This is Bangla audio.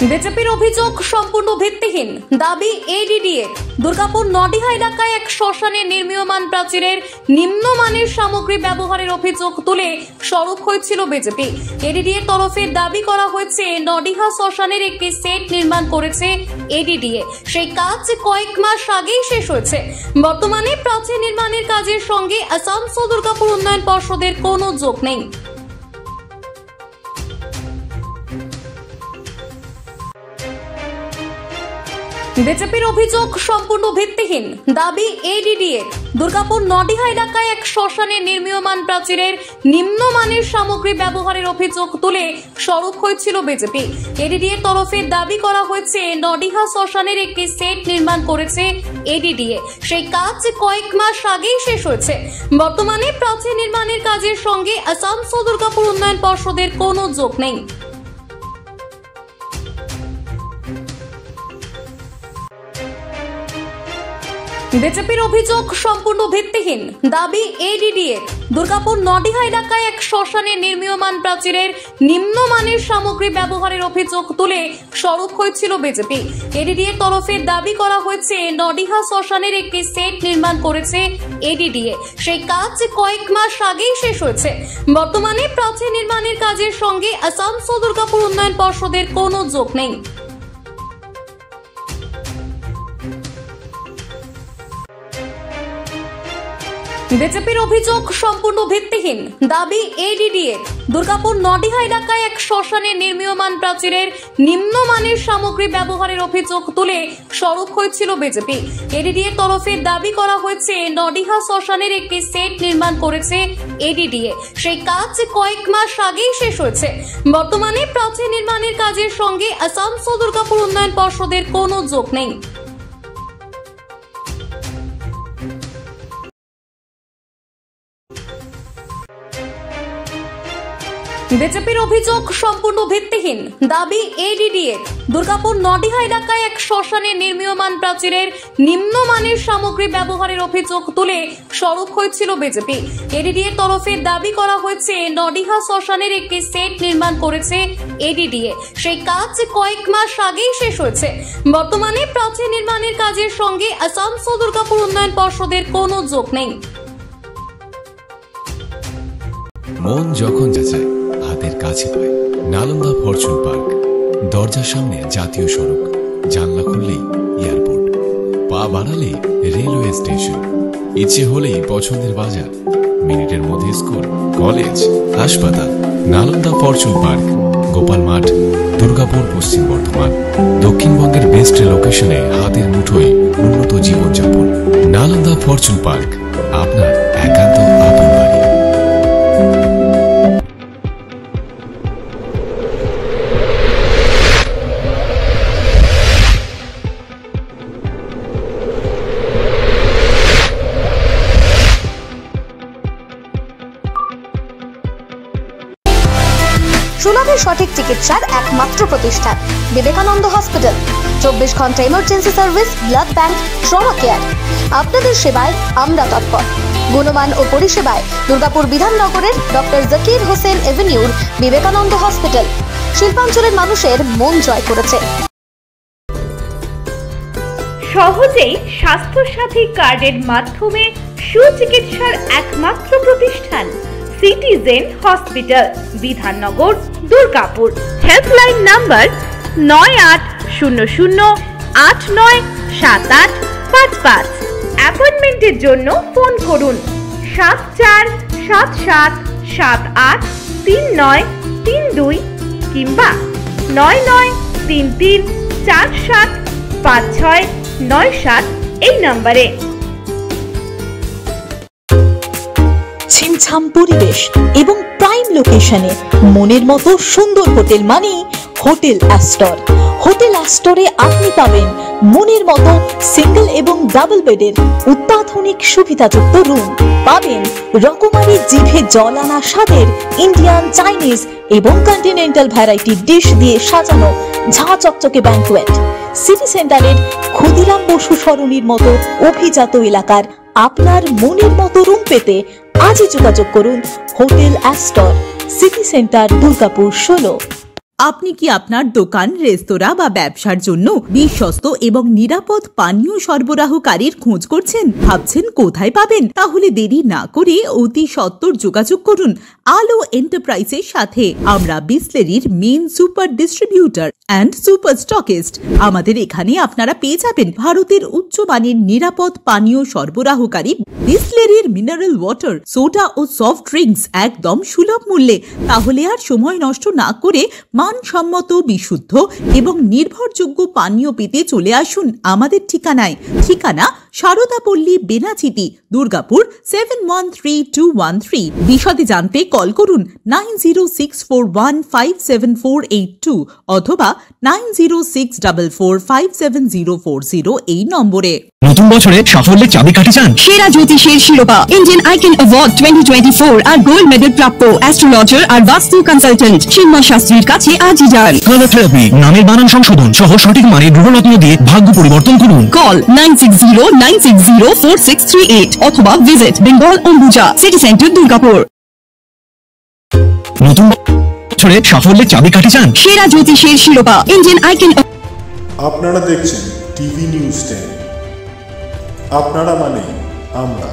বিজেপির অভিযোগ সম্পূর্ণ ভিত্তিহীন, দাবি এডিডিএ। দুর্গাপুর নডিহা এলাকায় এক শ্মশানে নির্মীয়মান প্রাচীরের নিম্নমানের সামগ্রী ব্যবহারের অভিযোগ তুলে সরব হয়েছিল বিজেপি। এডিডিএর তরফে দাবি করা হয়েছে নডিহা শ্মশানের একটি সেট নির্মাণ করেছে এডিডিএ। সেই কাজ কয়েক মাস আগেই শেষ হয়েছে। বর্তমানে প্রাচীর নির্মাণের কাজের সঙ্গে আসানসোল দুর্গাপুর উন্নয়ন পর্ষদের কোনো যোগ নেই। বিজেপির অভিযোগ সম্পূর্ণ ভিত্তিহীন, দাবি এডিডিএ। দুর্গাপুর নডিহা এলাকায় এক শ্মশানে নির্মীয়মান প্রাচীরের নিম্নমানের সামগ্রী ব্যবহারের অভিযোগ তুলে সরব হয়েছিল বিজেপি। এডিডিএর তরফে দাবি করা হয়েছে নডিহা শ্মশানের একটি সেট নির্মাণ করেছে এডিডিএ। সেই কাজ কয়েক মাস আগেই শেষ হয়েছে। বর্তমানে প্রাচীর নির্মাণের কাজের সঙ্গে আসানসোল দুর্গাপুর উন্নয়ন পর্ষদের কোনো যোগ নেই। বিজেপির অভিযোগ সম্পূর্ণ ভিত্তিহীন, দাবি এডিডিএ। দুর্গাপুর নডিহা এলাকায় এক শ্মশানে নির্মীয়মান প্রাচীরের নিম্নমানের সামগ্রী ব্যবহারের অভিযোগ তুলে সরব হয়েছিল বিজেপি। এডিডিএর তরফে দাবি করা হয়েছে নডিহা শ্মশানের একটি সেট নির্মাণ করেছে এডিডিএ। সেই কাজ কয়েক মাস আগেই শেষ হয়েছে। বর্তমানে প্রাচীর নির্মাণের কাজের সঙ্গে আসানসোল দুর্গাপুর উন্নয়ন পর্ষদের কোনো যোগ নেই। বিজেপির অভিযোগ সম্পূর্ণ ভিত্তিহীন, দাবি এডিডিএ। দুর্গাপুর নডিহা এলাকায় এক শ্মশানে নির্মীয়মান প্রাচীরের নিম্নমানের সামগ্রী ব্যবহারের অভিযোগ তুলে সরব হয়েছিল বিজেপি। এডিডিএর তরফে দাবি করা হয়েছে নডিহা শ্মশানের একটি সেট নির্মাণ করেছে এডিডিএ। সেই কাজ কয়েক মাস আগেই শেষ হয়েছে। বর্তমানে প্রাচীর নির্মাণের কাজের সঙ্গে আসানসোল দুর্গাপুর উন্নয়ন পর্ষদের কোনো যোগ নেই। বিজেপির অভিযোগ সম্পূর্ণ ভিত্তিহীন, দাবি এডিডিএ। দুর্গাপুর নডিহা এলাকায় এক শ্মশানে নির্মীয়মান প্রাচীরের নিম্নমানের সামগ্রী ব্যবহারের অভিযোগ তুলে সরব হয়েছিল বিজেপি। এডিডিএর তরফে দাবি করা হয়েছে নডিহা শ্মশানের একটি সেট নির্মাণ করেছে এডিডিএ। সেই কাজ কয়েক মাস আগেই শেষ হয়েছে। বর্তমানে প্রাচীর নির্মাণের কাজের সঙ্গে আসানসোল দুর্গাপুর উন্নয়ন পর্ষদের কোনো যোগ নেই। মন যখন যাচায় হাতের কাছে পায় নালন্দা ফরচুন পার্ক। দরজার সামনে জাতীয় সড়ক, জানলা খুললেই এয়ারপোর্ট, পা বাড়ালে রেলওয়ে স্টেশন, ইচ্ছে হলেই পছন্দের বাজার, মিনিটের মধ্যে স্কুল, কলেজ, হাসপাতাল। নালন্দা ফরচুন পার্ক, গোপাল মাঠ, দুর্গাপুর, পশ্চিম বর্ধমান। দক্ষিণবঙ্গের বেস্ট লোকেশনে হাতের মুঠোয় উন্নত জীবনযাপন। নালন্দা ফরচুন পার্ক, আপনার একান্ত আপন বাড়ি। সুলভের সঠিক চিকিৎসার একমাত্র প্রতিষ্ঠান বিবেকানন্দ হসপিটাল। 24 ঘন্টা emergency service, blood bank, trauma care. আপনাদের সেবায় আমরা তৎপর। গুণমান ও পরিষেবায় দুর্গাপুর বিধাননগরের ডক্টর জাকির হোসেন এভিনিউর বিবেকানন্দ হসপিটাল শিল্পাঞ্চলের মানুষের মন জয় করেছে। সহজেই স্বাস্থ্যসাথী কার্ডের মাধ্যমে সুচিকিৎসার একমাত্র প্রতিষ্ঠান citizen hospital, Bidhannagar, Durgapur. Helpline number 9800897855। অ্যাপয়েন্টমেন্টের জন্য ফোন করুন 7477783932 কিংবা 9933475697 এই নম্বরে। ছিমছাম পরিবেশ এবং প্রাইম লোকেশনে মনের মতো সুন্দর হোটেল মানে হোটেল অ্যাস্টর। হোটেল অ্যাস্টরে আপনি পাবেন মনের মতো সিঙ্গেল এবং ডাবল বেডের অত্যাধুনিক সুবিধাযুক্ত রুম, পাবেন রকমারি জিভে জল আনা স্বাদের ইন্ডিয়ান, চাইনিজ এবং কন্টিনেন্টাল ভ্যারাইটি ডিশ দিয়ে সাজানো ঝাঁ চকচকে ব্যাংকুয়েট। সিটি সেন্টারের ক্ষুদিরাম বসু সরণির মতো অভিজাত এলাকার আপনার মনের মতো রুম পেতে আজই যোগাযোগ করুন hotel Astor, city centre, Durgapur 16। আপনি কি আপনার দোকান, রেস্তোরাঁ বা ব্যবসার জন্য বিশ্বস্ত এবং নিরাপদ পানীয় সরবরাহকারীর খোঁজ করছেন? ভাবছেন কোথায় পাবেন? তাহলে দেরি না করে অতি সত্বর যোগাযোগ করুন আলো এন্টারপ্রাইজের সাথে। আমরা বিসলেরির main super distributor and super stockist. আমাদের এখানে আপনারা পেয়ে যাবেন ভারতের উচ্চমানের নিরাপদ পানীয় সরবরাহকারী বিসলেরির মিনারেল ওয়াটার, সোডা ও সফট ড্রিঙ্কস একদম সুলভ মূল্যে। তাহলে আর সময় নষ্ট না করে মানসম্মত, বিশুদ্ধ এবং নির্ভরযোগ্য পানীয় পেতে চলে আসুন আমাদের ঠিকানায়। ঠিকানা সারদাপল্লী, বেনাচিতি, দুর্গাপুর 713213। বিশদে জানতে কল করুন 9064157482 অথবা 9064457040 এই নম্বরে। নতুন বছরে সাফল্যের চাবিকাঠি চান? সেরা জ্যোতিষের শিরোপা, ইন্ডিয়ান আইকন অ্যাওয়ার্ড 2024 আর গোল্ড মেডেল প্রাপ্ত অ্যাস্ট্রোলজার আর বাস্তু কনসালটেন্ট চিন্ময় শাস্ত্রীর কাছে আজই যান। কালার থেরাপি, নামের বানান সংশোধন সহ সঠিক মানের গ্রহরত্ন দিয়ে ভাগ্য পরিবর্তন করুন। কল 9609604638 অথবা visit Bengal Ambuja city centre, Durgapur. নতুন বছরে সাফল্যের চাবিকাঠি চান? সেরা জ্যোতিষের শিরোপা, ইন্ডিয়ান আইকন। আপনারা দেখছেন টিভি নিউজ 10। আপনারা মানে আমরা।